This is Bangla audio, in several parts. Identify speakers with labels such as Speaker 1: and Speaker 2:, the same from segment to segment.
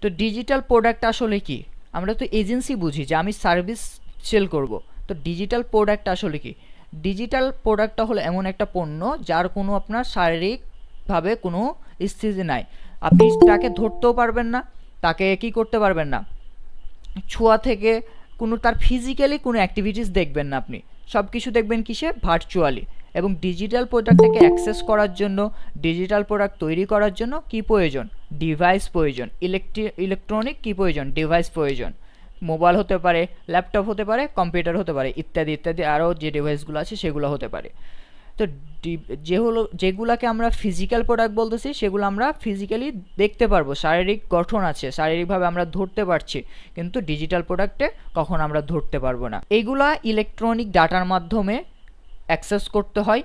Speaker 1: তো ডিজিটাল প্রোডাক্ট আসলে কি? আমরা তো এজেন্সি বুঝি যে আমি সার্ভিস সেল করব। তো ডিজিটাল প্রোডাক্ট আসলে কি? ডিজিটাল প্রোডাক্টটা হলো এমন একটা পণ্য যার কোনো আপনার শারীরিকভাবে কোনো স্থিতি নাই। আপনি তাকে ধরতেও পারবেন না, তাকে কি করতে পারবেন না, ছোঁয়া থেকে কোনো তার ফিজিক্যালি কোনো অ্যাক্টিভিটিস দেখবেন না আপনি। সব কিছু দেখবেন কিসে? ভার্চুয়ালি। এবং ডিজিটাল প্রোডাক্টটাকে অ্যাক্সেস করার জন্য, ডিজিটাল প্রোডাক্ট তৈরি করার জন্য কি প্রয়োজন? ডিভাইস প্রয়োজন। ইলেকট্রনিক কি প্রয়োজন? ডিভাইস প্রয়োজন। মোবাইল হতে পারে, ল্যাপটপ হতে পারে, কম্পিউটার হতে পারে, ইত্যাদি ইত্যাদি আরও যে ডিভাইসগুলো আছে সেগুলো হতে পারে। তো যেগুলাকে আমরা ফিজিক্যাল প্রোডাক্ট বলতেছি সেগুলো আমরা ফিজিক্যালি দেখতে পারবো, শারীরিক গঠন আছে, শারীরিকভাবে আমরা ধরতে পারছি, কিন্তু ডিজিটাল প্রোডাক্টে কখন আমরা ধরতে পারবো না। এইগুলা ইলেকট্রনিক ডাটার মাধ্যমে অ্যাক্সেস করতে হয়।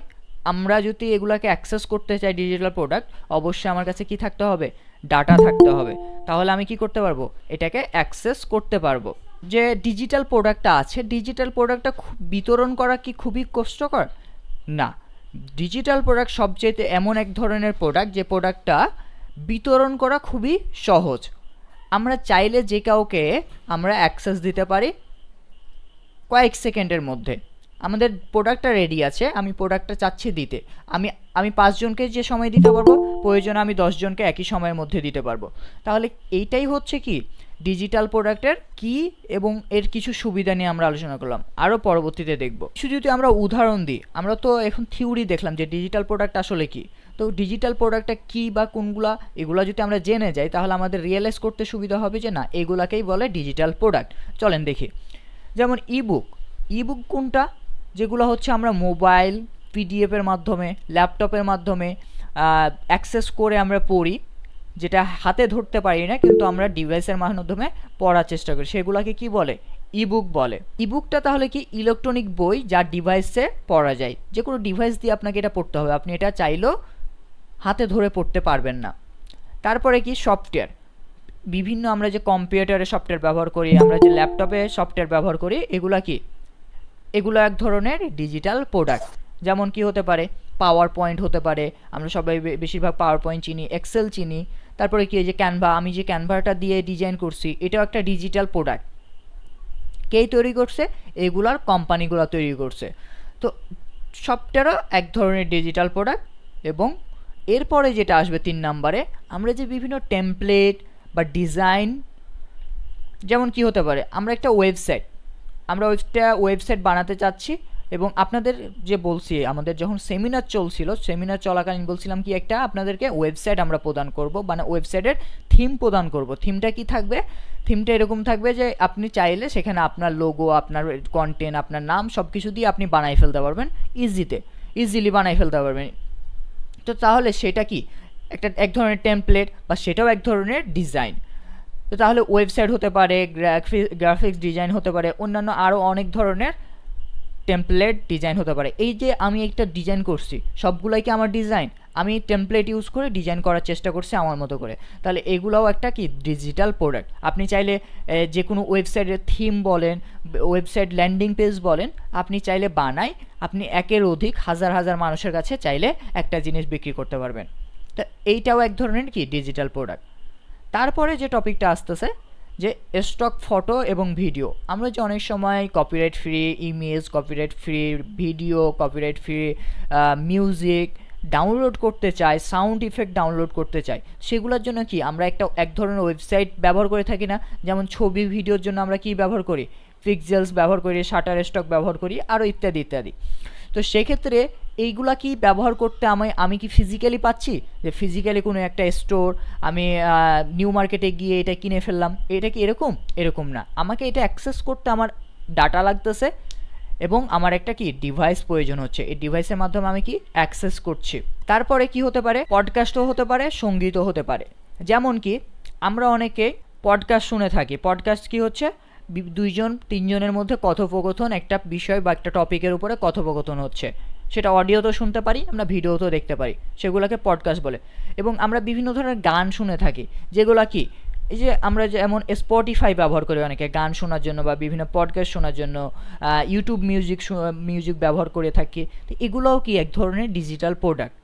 Speaker 1: আমরা যদি এগুলাকে অ্যাক্সেস করতে চাই ডিজিটাল প্রোডাক্ট, অবশ্যই আমার কাছে কি থাকতে হবে? ডাটা থাকতে হবে। তাহলে আমি কি করতে পারবো? এটাকে অ্যাক্সেস করতে পারবো। যে ডিজিটাল প্রোডাক্টটা আছে, ডিজিটাল প্রোডাক্টটা বিতরণ করা কি খুবই কষ্টকর? না। ডিজিটাল প্রোডাক্ট সবচেয়ে এমন এক ধরনের প্রোডাক্ট যে প্রোডাক্টটা বিতরণ করা খুবই সহজ। আমরা চাইলে যে কাউকে আমরা অ্যাক্সেস দিতে পারি কয়েক সেকেন্ডের মধ্যে। আমাদের প্রোডাক্টটা রেডি আছে, আমি প্রোডাক্টটা চাচ্ছি দিতে, আমি 5 জনকে যে সময় দিতে পারবো, প্রয়োজনে আমি 10 জনকে একই সময়ের মধ্যে দিতে পারবো। তাহলে এইটাই হচ্ছে কি ডিজিটাল প্রোডাক্টের কি এবং এর কিছু সুবিধা নিয়ে আমরা আলোচনা করলাম, আরও পরবর্তীতে দেখব। শুধু যদি আমরা উদাহরণ দিই, আমরা তো এখন থিওরি দেখলাম যে ডিজিটাল প্রোডাক্ট আসলে কি। তো ডিজিটাল প্রোডাক্টটা কী বা কোনগুলা, এগুলো যদি আমরা জেনে যাই তাহলে আমাদের রিয়েলাইজ করতে সুবিধা হবে যে না, এগুলাকেই বলে ডিজিটাল প্রোডাক্ট। চলেন দেখি। যেমন ইবুক কোনটা? যেগুলো হচ্ছে আমরা মোবাইল, পিডিএফের মাধ্যমে, ল্যাপটপের মাধ্যমে অ্যাক্সেস করে আমরা পড়ি, যেটা হাতে ধরতে পারি না কিন্তু আমরা ডিভাইসের মাধ্যমে পড়ার চেষ্টা করি, সেগুলোকে কি বলে? ইবুক বলে। ইবুকটা তাহলে কি? ইলেকট্রনিক বই যা ডিভাইসে পড়া যায়। যে কোনো ডিভাইস দিয়ে আপনাকে এটা পড়তে হবে, আপনি এটা চাইলেও হাতে ধরে পড়তে পারবেন না। তারপরে কি? সফটওয়্যার। বিভিন্ন আমরা যে কম্পিউটারে সফটওয়্যার ব্যবহার করি, আমরা যে ল্যাপটপে সফটওয়্যার ব্যবহার করি, এগুলা কি? এগুলো এক ধরনের ডিজিটাল প্রোডাক্ট। যেমন কি হতে পারে? পাওয়ার পয়েন্ট হতে পারে, আমরা সবাই বেশিরভাগ পাওয়ার পয়েন্ট চিনি, এক্সেল চিনি। তারপরে কি? এই যে ক্যানভা, আমি যে ক্যানভাটা দিয়ে ডিজাইন করছি, এটাও একটা ডিজিটাল প্রোডাক্ট। কে তৈরি করছে? এগুলার কোম্পানিগুলো তৈরি করছে। তো সফটওয়্যারও এক ধরনের ডিজিটাল প্রোডাক্ট। এবং এরপরে যেটা আসবে 3 নম্বরে, আমরা যে বিভিন্ন টেমপ্লেট বা ডিজাইন, যেমন কি হতে পারে? আমরা একটা ওয়েবসাইট বানাতে চাচ্ছি, এবং আপনাদের যে বলছি, আমাদের যখন সেমিনার চলছিল, সেমিনার চলাকালীন বলছিলাম কি একটা আপনাদেরকে ওয়েবসাইট আমরা প্রদান করব, মানে ওয়েবসাইটের থিম প্রদান করব। থিমটা কি থাকবে? থিমটা এরকম থাকবে যে আপনি চাইলে সেখানে আপনার লোগো, আপনার কন্টেন্ট, আপনার নাম সব কিছু দিয়ে আপনি বানাই ফেলতে পারবেন, ইজিলি বানাই ফেলতে পারবেন। তো তাহলে সেটা কি? এক ধরনের টেমপ্লেট, বা সেটাও এক ধরনের ডিজাইন। তো তাহলে ওয়েবসাইট হতে পারে, গ্রাফিক্স ডিজাইন হতে পারে, অন্যান্য আরও অনেক ধরনের টেমপ্লেট ডিজাইন হতে পারে। এই যে আমি একটা ডিজাইন করছি, সবগুলাই কি আমার ডিজাইন? আমি টেমপ্লেট ইউজ করে ডিজাইন করার চেষ্টা করছি আমার মতো করে। তাহলে এগুলাও একটা কি? Digital product. আপনি চাইলে যে কোনো ওয়েবসাইটের থিম বলেন, ওয়েবসাইট ল্যান্ডিং পেজ বলেন, আপনি চাইলে বানাই, আপনি একের অধিক হাজার হাজার মানুষের কাছে চাইলে একটা জিনিস বিক্রি করতে পারবেন। তো এইটাও এক ধরনের কি? Digital product. তারপরে যে টপিকটা আসতেছে যে স্টক ফটো এবং ভিডিও। আমরা যে অনেক সময় copyright free image, copyright free video, copyright free music download করতে চাই, সাউন্ড ইফেক্ট ডাউনলোড করতে চাই, সেগুলোর জন্য কি আমরা এক ধরনের ওয়েবসাইট ব্যবহার করে থাকি না? যেমন ছবি ভিডিওর জন্য আমরা কি ব্যবহার করি? পিক্সেলস ব্যবহার করি, শাটারস্টক ব্যবহার করি, আরও ইত্যাদি ইত্যাদি। তো সেক্ষেত্রে এইগুলা কি ব্যবহার করতে আমি কি ফিজিক্যালি পাচ্ছি? যে ফিজিক্যালি কোনো একটা স্টোর, আমি নিউ মার্কেটে গিয়ে এটা কিনে ফেললাম, এটা কি এরকম না। আমাকে এটা অ্যাক্সেস করতে আমার ডাটা লাগতেছে, এবং আমার একটা কি? ডিভাইস প্রয়োজন হচ্ছে। এই ডিভাইসের মাধ্যমে আমি কি? অ্যাক্সেস করছি। তারপরে কি হতে পারে? পডকাস্টও হতে পারে, সঙ্গীতও হতে পারে। যেমন কি আমরা অনেকে পডকাস্ট শুনে থাকি। পডকাস্ট কি হচ্ছে? 2-3 জনের মধ্যে কথোপকথন, একটা বিষয় বা একটা টপিকের উপরে কথোপকথন হচ্ছে। সেটা অডিওতেও শুনতে পারি, আমরা ভিডিওতেও দেখতে পারি, সেগুলোকে পডকাস্ট বলে। এবং আমরা বিভিন্ন ধরনের গান শুনে থাকি, যেগুলো কি? এই যে আমরা যেমন স্পটিফাই ব্যবহার করি অনেকে গান শোনার জন্য বা বিভিন্ন পডকাস্ট শোনার জন্য, ইউটিউব মিউজিক ব্যবহার করে থাকি। তো এগুলোও কি? এক ধরনের ডিজিটাল প্রোডাক্ট।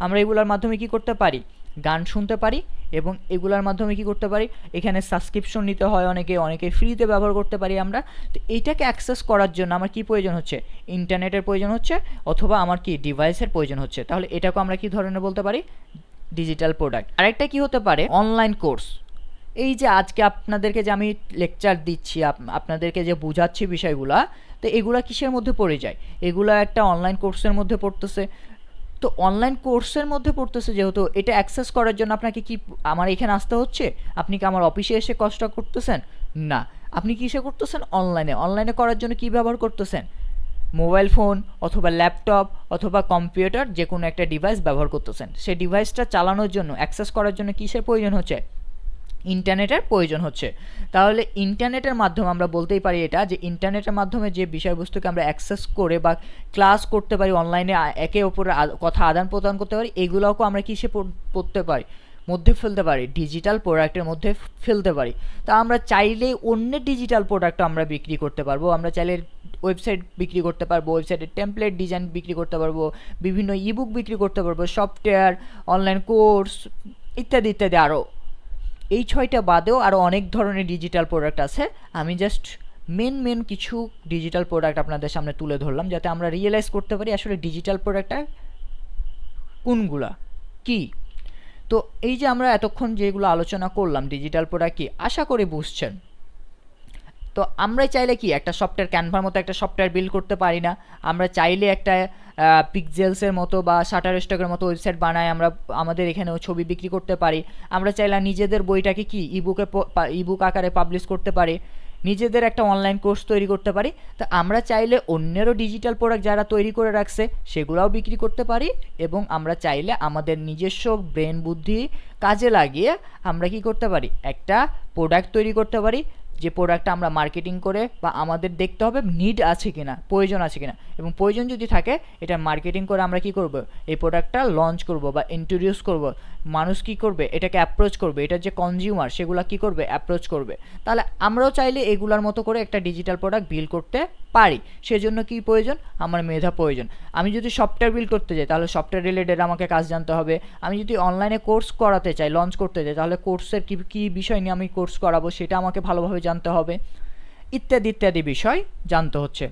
Speaker 1: আমরা এগুলোর মাধ্যমে কি করতে পারি? গান শুনতে পারি এবং এগুলোর মাধ্যমে কি করতে পারি, এখানে সাবস্ক্রিপশন নিতে হয় অনেকে ফ্রিতে ব্যবহার করতে পারি আমরা। তো এইটাকে অ্যাক্সেস করার জন্য আমার কি প্রয়োজন হচ্ছে, ইন্টারনেটের প্রয়োজন হচ্ছে অথবা আমার কি ডিভাইসের প্রয়োজন হচ্ছে। তাহলে এটাকে আমরা কি ধরনের বলতে পারি, ডিজিটাল প্রোডাক্ট। আরেকটা কি হতে পারে, অনলাইন কোর্স। এই যে আজকে আপনাদেরকে যে আমি লেকচার দিচ্ছি, আপনাদেরকে যে বুঝাচ্ছি বিষয়গুলা, তো এগুলা কিসের মধ্যে পড়ে যায়, এগুলা একটা অনলাইন কোর্সের মধ্যে পড়তেছে। তো অনলাইন কোর্সের মধ্যে পড়তেছে যেহেতু, এটা অ্যাক্সেস করার জন্য আপনাকে কি আমার এখানে আসতে হচ্ছে, আপনি কি আমার অফিসে এসে কষ্ট করতেছেন না, আপনি কিসে করতেছেন, অনলাইনে করার জন্য কি ব্যবহার করতেছেন, মোবাইল ফোন অথবা ল্যাপটপ অথবা কম্পিউটার, যে কোনো একটা ডিভাইস ব্যবহার করতেছেন। সেই ডিভাইসটা চালানোর জন্য, অ্যাক্সেস করার জন্য কিসের প্রয়োজন হচ্ছে, ইন্টারনেটের প্রয়োজন হচ্ছে। তাহলে ইন্টারনেটের মাধ্যমে আমরা বলতেই পারি এটা, যে ইন্টারনেটের মাধ্যমে যে বিষয়বস্তুকে আমরা অ্যাক্সেস করে বা ক্লাস করতে পারি, অনলাইনে একে অপরের কথা আদান প্রদান করতে পারি, এগুলোকে আমরা কিসে পড়তে পারি, মধ্যে ফেলতে পারি, ডিজিটাল প্রোডাক্টের মধ্যে ফেলতে পারি। তা আমরা চাইলে অন্যের ডিজিটাল প্রোডাক্ট আমরা বিক্রি করতে পারবো, আমরা চাইলে ওয়েবসাইট বিক্রি করতে পারবো, ওয়েবসাইটের টেমপ্লেট ডিজাইন বিক্রি করতে পারবো, বিভিন্ন ইবুক বিক্রি করতে পারবো, সফটওয়্যার, অনলাইন কোর্স ইত্যাদি ইত্যাদি। আরও এই 6টা বাদেও আরও অনেক ধরনের ডিজিটাল প্রোডাক্ট আছে। আমি জাস্ট মেন কিছু ডিজিটাল প্রোডাক্ট আপনাদের সামনে তুলে ধরলাম, যাতে আমরা রিয়েলাইজ করতে পারি আসলে ডিজিটাল প্রোডাক্টটা কোনগুলা কি। তো এই যে আমরা এতক্ষণ যেগুলো আলোচনা করলাম ডিজিটাল প্রোডাক্ট কি, আশা করি বুঝছেন। তো আমরা চাইলে কি একটা সফটওয়্যার, ক্যানভার মতো একটা সফটওয়্যার বিল্ড করতে পারি না, আমরা চাইলে একটা পিক্সেলসের মতো বা শাটারস্টকের মতো ওয়েবসাইট বানায় আমরা আমাদের এখানেও ছবি বিক্রি করতে পারি। আমরা চাইলে নিজেদের বইটাকে কি ইবুক আকারে পাবলিশ করতে পারি, নিজেদের একটা অনলাইন কোর্স তৈরি করতে পারি। তো আমরা চাইলে অন্যেরও ডিজিটাল প্রোডাক্ট যারা তৈরি করে রাখছে সেগুলোও বিক্রি করতে পারি, এবং আমরা চাইলে আমাদের নিজস্ব ব্রেন বুদ্ধি কাজে লাগিয়ে আমরা কি করতে পারি, একটা প্রোডাক্ট তৈরি করতে পারি, যে প্রোডাক্টটা আমরা মার্কেটিং করে বা আমাদের দেখতে হবে নিড আছে কিনা, প্রয়োজন আছে কিনা, এবং প্রয়োজন যদি থাকে এটা মার্কেটিং করে আমরা কি করব, এই প্রোডাক্টটা লঞ্চ করব বা ইন্ট্রোডিউস করব। মানুষ কি করবে, এটাকে অ্যাপ্রোচ করবে, এটার যে কনজিউমার সেগুলো কি করবে, অ্যাপ্রোচ করবে। তাহলে আমরাও চাইলে এগুলোর মতো করে একটা ডিজিটাল প্রোডাক্ট বিল্ড করতে পারি। সেজন্য কি প্রয়োজন, আমার মেধা প্রয়োজন। আমি যদি সফটওয়্যার বিল্ড করতে যাই তাহলে সফটওয়্যার রিলেটেড আমাকে কাজ জানতে হবে। আমি যদি অনলাইনে কোর্স করাতে চাই, লঞ্চ করতে চাই, তাহলে কোর্সের কী বিষয় নিয়ে আমি কোর্স করাবো সেটা আমাকে ভালোভাবে জানতে হবে, ইত্যাদি ইত্যাদি বিষয় জানতে হচ্ছে।